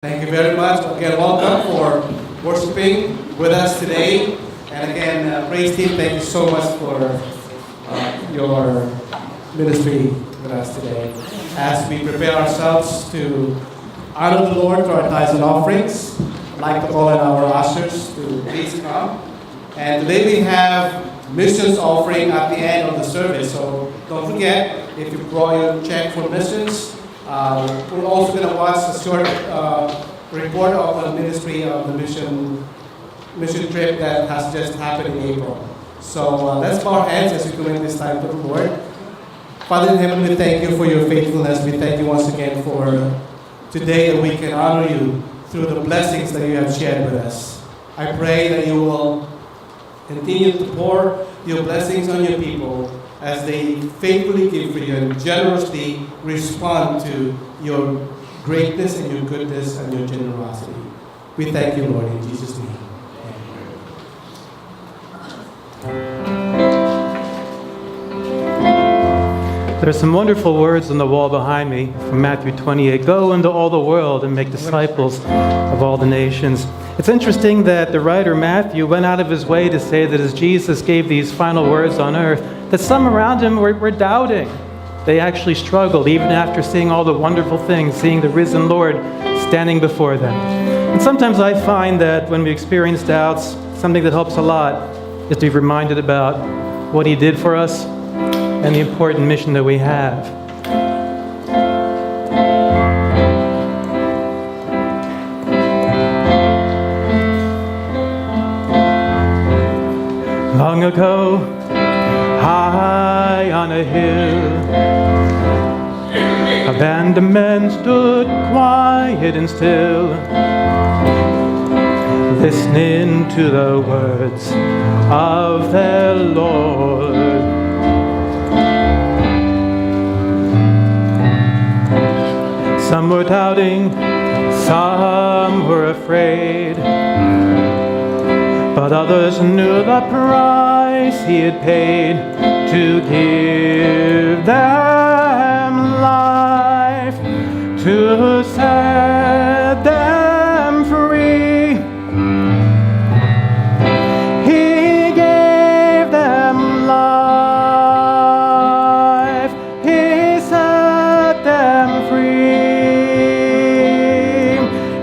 Thank you very much. Again, welcome for worshiping with us today. And again, praise team, thank you so much for your ministry with us today. As we prepare ourselves to honor the Lord through our tithes and offerings, I'd like to call on our ushers to please come. And today we have missions offering at the end of the service. So don't forget, if you brought your check for missions, we're also going to watch a short report of the ministry of the mission trip that has just happened in April. So let's bow our heads as we commit this time to the Lord. Father in heaven, we thank you for your faithfulness. We thank you once again for today that we can honor you through the blessings that you have shared with us. I pray that you will continue to pour your blessings on your people as they faithfully give for you and generously respond to your greatness and your goodness and your generosity. We thank you, Lord, in Jesus' name. There are some wonderful words on the wall behind me from Matthew 28. Go into all the world and make disciples of all the nations. It's interesting that the writer Matthew went out of his way to say that as Jesus gave these final words on earth, that some around him were doubting. They actually struggled, even after seeing all the wonderful things, seeing the risen Lord standing before them. And sometimes I find that when we experience doubts, something that helps a lot is to be reminded about what he did for us and the important mission that we have. Long ago, high on a hill, a band of men stood quiet and still, listening to the words of their Lord. Some were doubting, some were afraid, but others knew the price he had paid to give them life, to set them free. He gave them life, he set them free.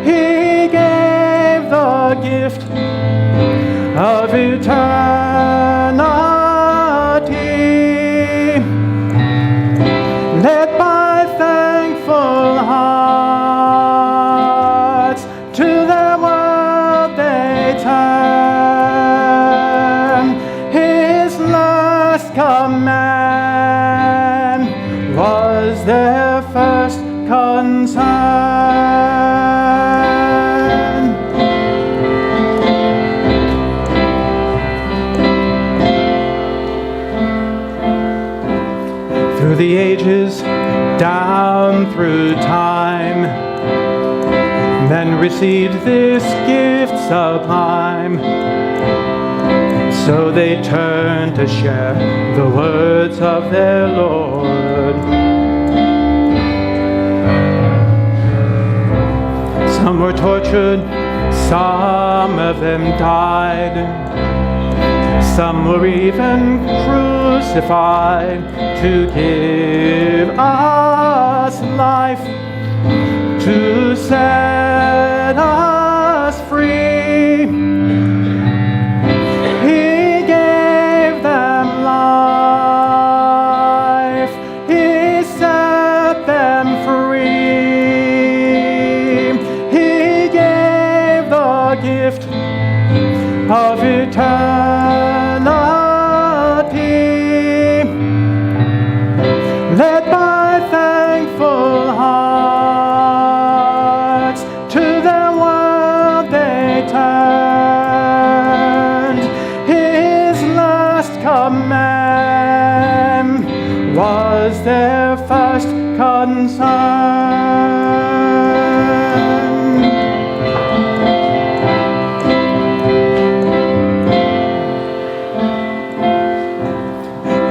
He gave the gift of eternity, led by thankful hearts, to the world they turn. His last command was their first concern. Through the ages, down through time, men received this gift sublime. So they turned to share the words of their Lord. Some were tortured, some of them died. Some were even crucified to give us life, to set us free. He gave them life, he set them free. He gave the gift of eternity, led by thankful hearts, to the world they turned. His last command was their first concern.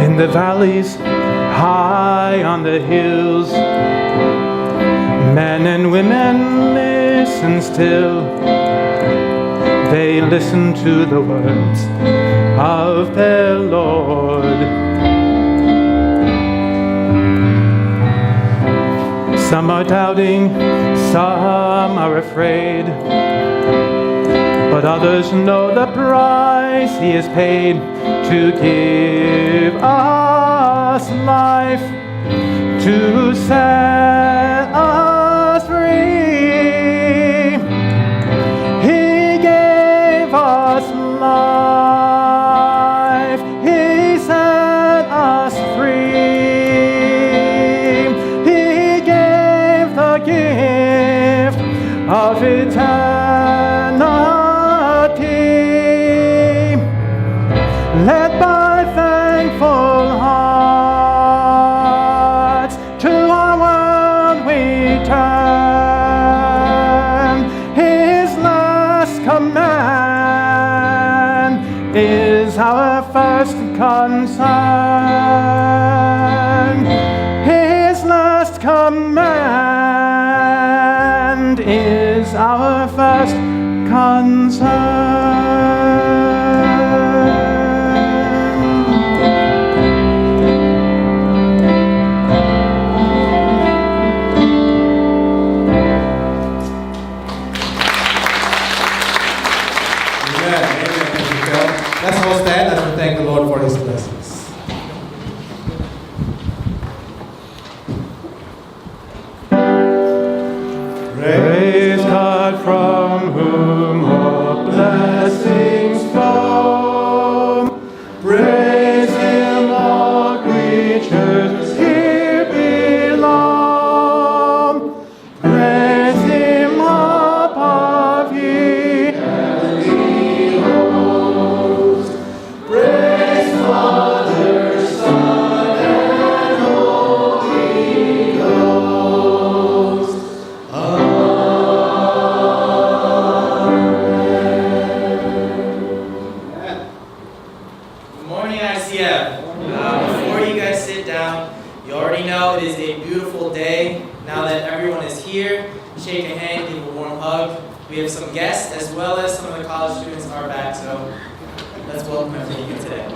In the valleys, high on the hills, men and women live listen still. They listen to the words of their Lord. Some are doubting, some are afraid, but others know the price He has paid to give us life, to set us free. He gave us life, He set us free. He gave the gift of eternity. Led by thankful hearts, to our world we turn. His last command is our first concern. His last command is our first concern. Let's all stand as we thank the Lord for His blessings. Praise God from whom all blessings flow. Praise Him, all creatures here below. Praise Him above ye heavenly hosts. Praise Father, Son, and Holy Ghost. Good morning, ICF. Before you guys sit down, you already know it is a beautiful day. Now that everyone is here, shake a hand, give a warm hug. We have some guests as well as some of the college students are back, so let's welcome everyone here today.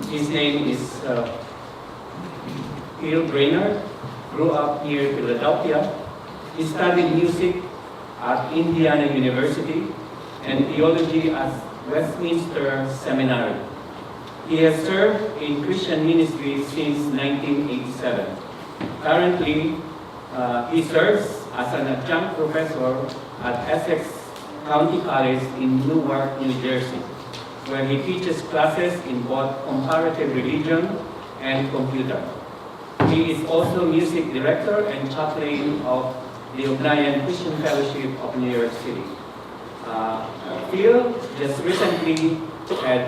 His name is Phil Brainerd. Grew up near Philadelphia. He studied music at Indiana University and theology at Westminster Seminary. He has served in Christian ministry since 1987. Currently, he serves as an adjunct professor at Essex County College in Newark, New Jersey, where he teaches classes in both comparative religion and computer. He is also music director and chaplain of the Ognayan Christian Fellowship of New York City. Phil just recently had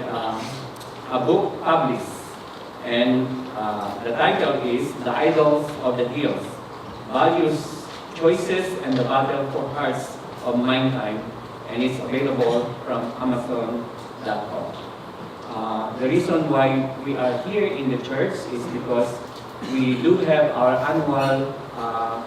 a book published, and the title is The Idols of the Hills, Values, Choices, and the Battle for Hearts of Mankind, and it's available from Amazon.com. The reason why we are here in the church is because we do have our annual